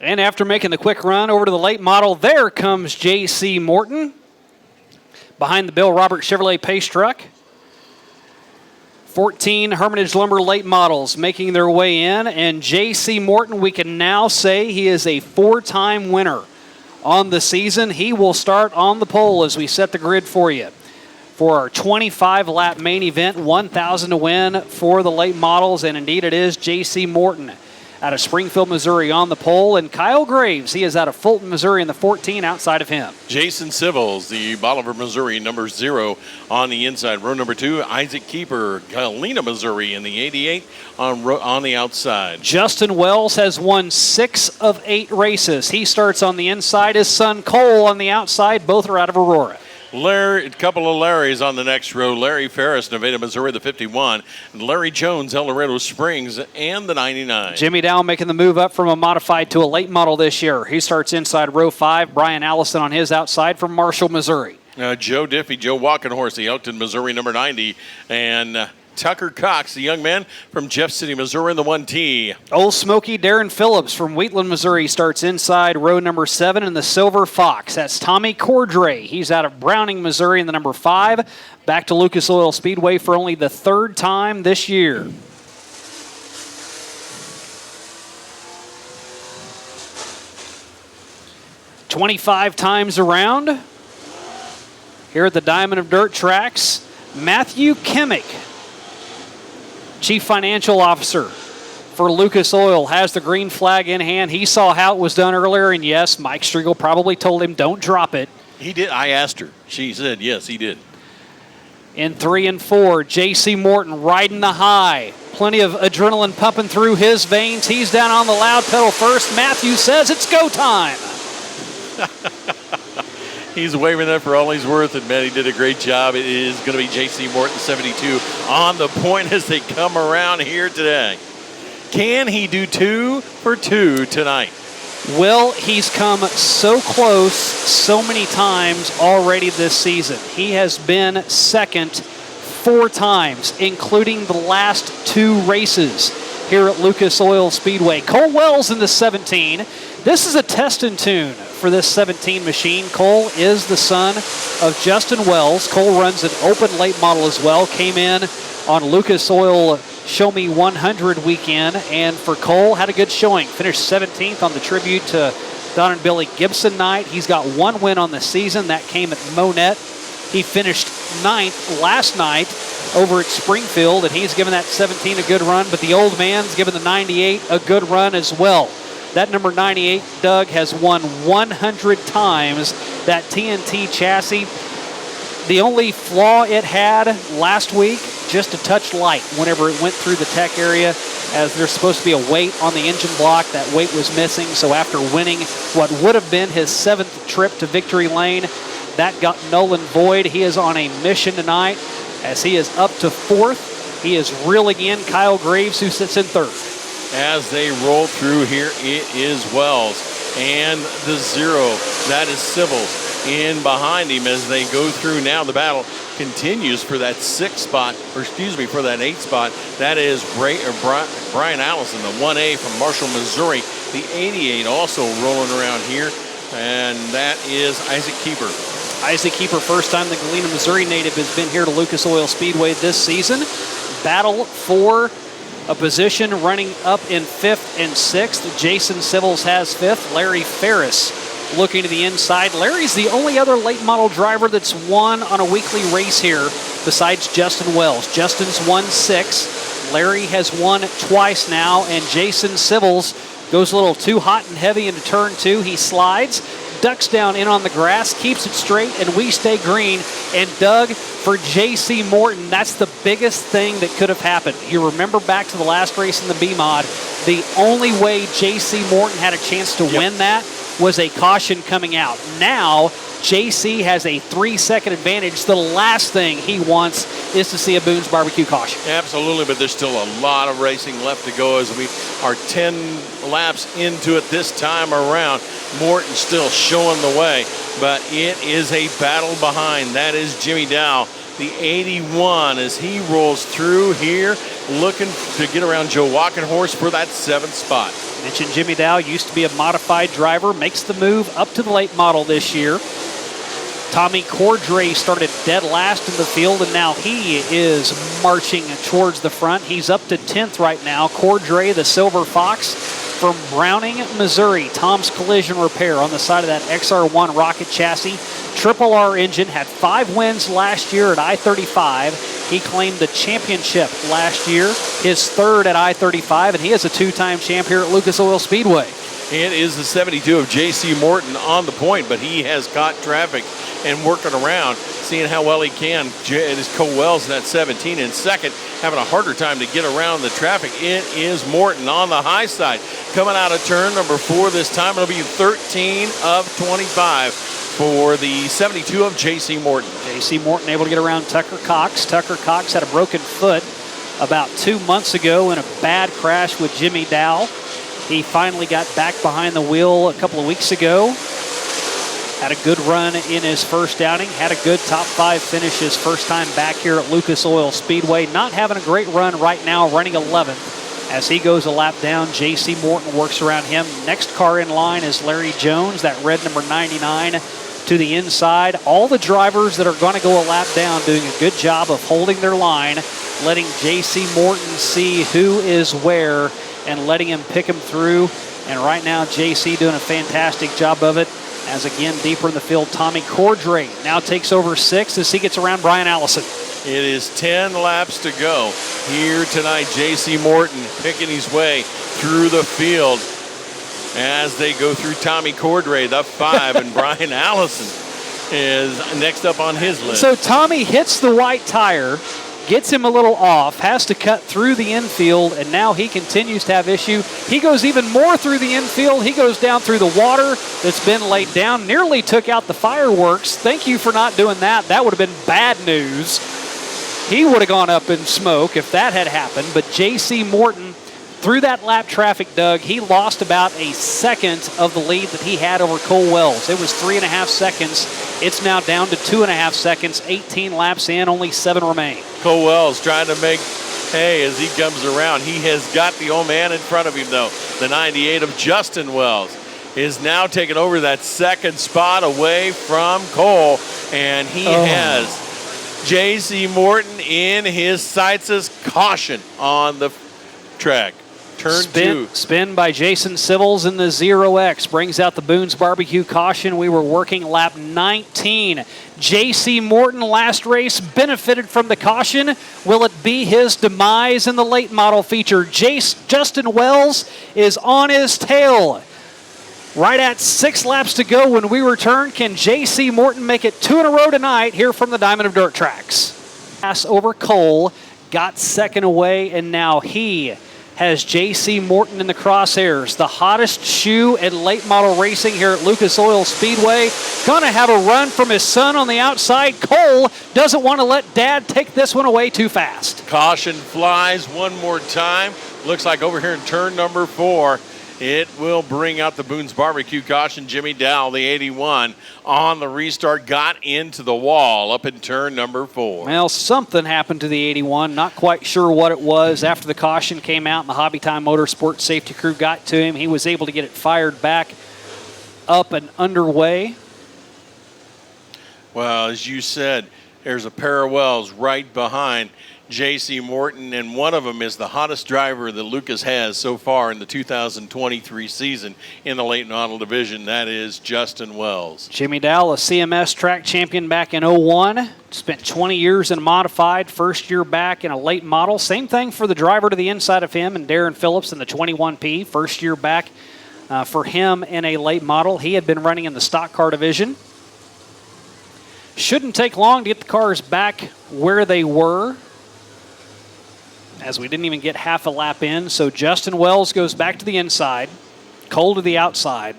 And after making the quick run over to the late model, there comes J.C. Morton behind the Bill Robert Chevrolet Pace truck. 14 Hermitage Lumber late models making their way in, and J.C. Morton, we can now say he is a 4-time winner on the season. He will start on the pole as we set the grid for you. For our 25-lap main event, 1,000 to win for the late models, and indeed it is J.C. Morton out of Springfield, Missouri on the pole, and Kyle Graves, he is out of Fulton, Missouri in the 14 outside of him. Jason Sivils, the Bolivar, Missouri, number 0 on the inside. Row number 2, Isaac Keeper, Galena, Missouri in the 88 on the outside. Justin Wells has won 6 of 8 races. He starts on the inside. His son Cole on the outside. Both are out of Aurora. A couple of Larrys on the next row. Larry Ferris, Nevada, Missouri, the 51. And Larry Jones, El Laredo Springs, and the 99. Jimmy Dow making the move up from a modified to a late model this year. He starts inside row 5. Brian Allison on his outside from Marshall, Missouri. Joe Diffie, Joe Walkenhorse, the Elkton, Missouri, number 90. And Tucker Cox, the young man from Jeff City, Missouri, in the 1T. Old Smoky Darren Phillips from Wheatland, Missouri starts inside row number 7 in the Silver Fox. That's Tommy Cordray. He's out of Browning, Missouri in the number 5. Back to Lucas Oil Speedway for only the 3rd time this year. "25 times around here at the Diamond of Dirt tracks. Matthew Kimmick, Chief Financial Officer for Lucas Oil, has the green flag in hand. He saw how it was done earlier, and yes, Mike Striegel probably told him, don't drop it. He did. I asked her. She said, yes, he did. In 3 and 4, J.C. Morton riding the high. Plenty of adrenaline pumping through his veins. He's down on the loud pedal first. Matthew says it's go time. He's waving that for all he's worth, and man, he did a great job. It is going to be J.C. Morton, 72, on the point as they come around here today. Can he do 2 for 2 tonight? Well, he's come so close so many times already this season. He has been second 4 times, including the last 2 races here at Lucas Oil Speedway. Cole Wells in the 17. This is a test and tune for this 17 machine. Cole is the son of Justin Wells. Cole runs an open late model as well. Came in on Lucas Oil Show Me 100 weekend, and for Cole, had a good showing. Finished 17th on the tribute to Don and Billy Gibson night. He's got 1 win on the season. That came at Monette. He finished 9th last night over at Springfield, and he's given that 17 a good run, but the old man's given the 98 a good run as well. That number 98, Doug, has won 100 times that TNT chassis. The only flaw it had last week, just a touch light whenever it went through the tech area, as there's supposed to be a weight on the engine block. That weight was missing, so after winning what would have been his 7th trip to victory lane, that got null and void. He is on a mission tonight as he is up to 4th. He is reeling in Kyle Graves, who sits in 3rd. As they roll through here, it is Wells and the 0. That is Sivils in behind him as they go through now. The battle continues for that 6th spot, or excuse me, for that 8th spot. That is Brian Allison, the 1A from Marshall, Missouri. The 88 also rolling around here, and that is Isaac Keeper. Isaac Keeper, first time the Galena, Missouri native, has been here to Lucas Oil Speedway this season. Battle for a position running up in 5th and 6th. Jason Sivils has 5th. Larry Ferris looking to the inside. Larry's the only other late model driver that's won on a weekly race here besides Justin Wells. Justin's won 6. Larry has won twice now, and Jason Sivils goes a little too hot and heavy into turn 2. He slides, ducks down in on the grass, keeps it straight, and we stay green. And Doug, for J.C. Morton, that's the biggest thing that could have happened. You remember back to the last race in the B-Mod, the only way J.C. Morton had a chance to win that was a caution coming out. Now, J.C. has a 3-second advantage. The last thing he wants is to see a Boone's Barbecue caution. Absolutely, but there's still a lot of racing left to go as we are 10 laps into it this time around. Morton still showing the way, but it is a battle behind. That is Jimmy Dow, the 81, as he rolls through here, looking to get around Joe Walkenhorse for that 7th spot. Mentioned Jimmy Dow used to be a modified driver, makes the move up to the late model this year. Tommy Cordray started dead last in the field, and now he is marching towards the front. He's up to 10th right now. Cordray, the Silver Fox from Browning, Missouri. Tom's Collision Repair on the side of that XR1 rocket chassis. Triple R engine, had 5 wins last year at I-35. He claimed the championship last year, his third at I-35, and he is a 2-time champ here at Lucas Oil Speedway. It is the 72 of J.C. Morton on the point, but he has caught traffic and working around, seeing how well he can. It is Cole Wells in that 17 in second, having a harder time to get around the traffic. It is Morton on the high side, coming out of turn number 4 this time. It'll be 13 of 25 for the 72 of J.C. Morton. J.C. Morton able to get around Tucker Cox. Tucker Cox had a broken foot about 2 months ago in a bad crash with Jimmy Dow. He finally got back behind the wheel a couple of weeks ago. Had a good run in his first outing. Had a good top 5 finish his first time back here at Lucas Oil Speedway. Not having a great run right now, running 11th. As he goes a lap down, J.C. Morton works around him. Next car in line is Larry Jones, that red number 99 to the inside. All the drivers that are going to go a lap down doing a good job of holding their line, letting J.C. Morton see who is where and letting him pick him through. And right now, JC doing a fantastic job of it. As again, deeper in the field, Tommy Cordray now takes over 6th as he gets around Brian Allison. It is 10 laps to go here tonight. J.C. Morton picking his way through the field as they go through Tommy Cordray, the 5, and Brian Allison is next up on his list. So Tommy hits the white tire, gets him a little off, has to cut through the infield, and now he continues to have issue. He goes even more through the infield. He goes down through the water that's been laid down, nearly took out the fireworks. Thank you for not doing that. That would have been bad news. He would have gone up in smoke if that had happened, but J.C. Morton, through that lap traffic, Doug, he lost about a second of the lead that he had over Cole Wells. It was 3.5 seconds. It's now down to 2.5 seconds. 18 laps in, only 7 remain. Cole Wells trying to make hay as he comes around. He has got the old man in front of him, though. The 98 of Justin Wells is now taking over that second spot away from Cole, and he has J.C. Morton in his sights as caution on the track. Turn 2. Spin by Jason Civils in the 0X. Brings out the Boone's Barbecue caution. We were working lap 19. J.C. Morton last race benefited from the caution. Will it be his demise in the late model feature? Justin Wells is on his tail. Right at 6 laps to go when we return. Can J.C. Morton make it 2 in a row tonight here from the Diamond of Dirt tracks? Pass over Cole. Got second away, and now he has J.C. Morton in the crosshairs. The hottest shoe in late model racing here at Lucas Oil Speedway. Gonna have a run from his son on the outside. Cole doesn't want to let Dad take this one away too fast. Caution flies one more time. Looks like over here in turn number 4, it will bring out the Boone's Barbecue caution. Jimmy Dow, the 81, on the restart, got into the wall up in turn number 4. Well, something happened to the 81. Not quite sure what it was. After the caution came out and the Hobby Time Motorsports safety crew got to him, he was able to get it fired back up and underway. Well, as you said, there's a pair of wells right behind J.C. Morton, and one of them is the hottest driver that Lucas has so far in the 2023 season in the late model division. That is Justin Wells. Jimmy Dow, a CMS track champion back in 01. Spent 20 years in a modified, first year back in a late model. Same thing for the driver to the inside of him and Darren Phillips in the 21P. First year back for him in a late model. He had been running in the stock car division. Shouldn't take long to get the cars back where they were, as we didn't even get half a lap in. So Justin Wells goes back to the inside, Cole to the outside.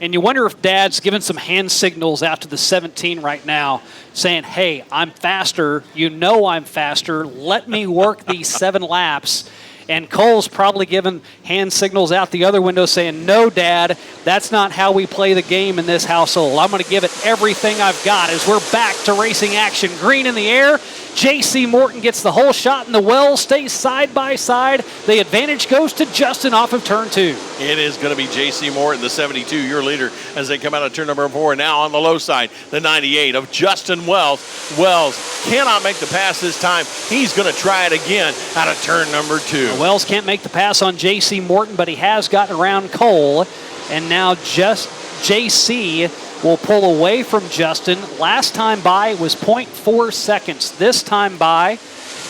And you wonder if Dad's giving some hand signals out to the 17 right now, saying, hey, I'm faster. You know I'm faster. Let me work these 7 laps. And Cole's probably giving hand signals out the other window saying, no, Dad, that's not how we play the game in this household. I'm going to give it everything I've got as we're back to racing action. Green in the air. J.C. Morton gets the whole shot, and the Wells stays side by side. The advantage goes to Justin off of turn 2. It is going to be J.C. Morton, the 72, your leader, as they come out of turn number 4. Now on the low side, the 98 of Justin Wells. Wells cannot make the pass this time. He's going to try it again out of turn number 2. Wells can't make the pass on J.C. Morton, but he has gotten around Cole. And now just J.C. will pull away from Justin. Last time by was 0.4 seconds. This time by,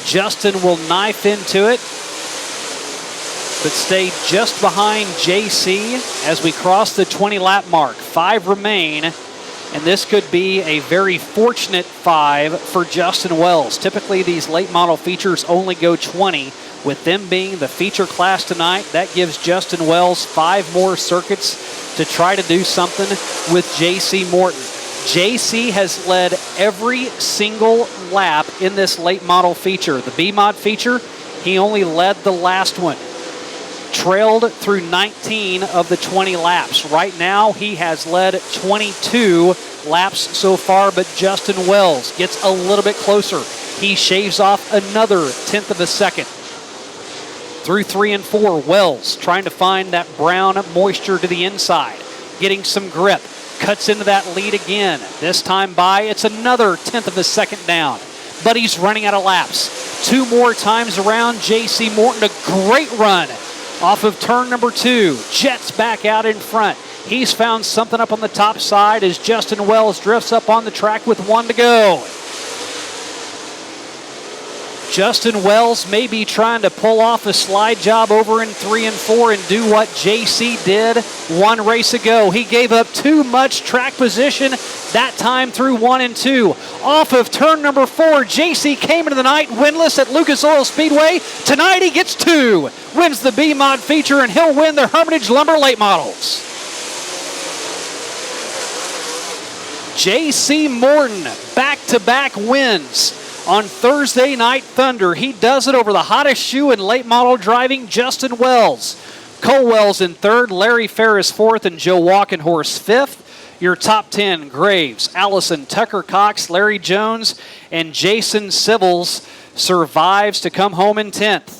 Justin will knife into it, but stay just behind JC as we cross the 20-lap mark. 5 remain, and this could be a very fortunate 5 for Justin Wells. Typically, these late model features only go 20. With them being the feature class tonight, that gives Justin Wells 5 more circuits to try to do something with JC Morton. JC has led every single lap in this late model feature. The B-Mod feature, he only led the last one. Trailed through 19 of the 20 laps. Right now, he has led 22 laps so far, but Justin Wells gets a little bit closer. He shaves off another 1/10 of a second. Through 3 and 4, Wells trying to find that brown moisture to the inside, getting some grip, cuts into that lead again. This time by, it's another 1/10 of a second down, but he's running out of laps. 2 more times around, J.C. Morton, a great run off of turn number 2, jets back out in front. He's found something up on the top side as Justin Wells drifts up on the track with 1 to go. Justin Wells may be trying to pull off a slide job over in 3 and 4 and do what JC did 1 race ago. He gave up too much track position that time through 1 and 2. Off of turn number 4, JC came into the night winless at Lucas Oil Speedway. Tonight he gets 2, wins the B-Mod feature, and he'll win the Hermitage Lumber Late Models. J.C. Morton, back-to-back wins on Thursday Night Thunder. He does it over the hottest shoe in late model driving, Justin Wells. Cole Wells in 3rd, Larry Ferris 4th, and Joe Walkenhorst 5th. Your top 10, Graves, Allison, Tucker Cox, Larry Jones, and Jason Sibbles survives to come home in 10th.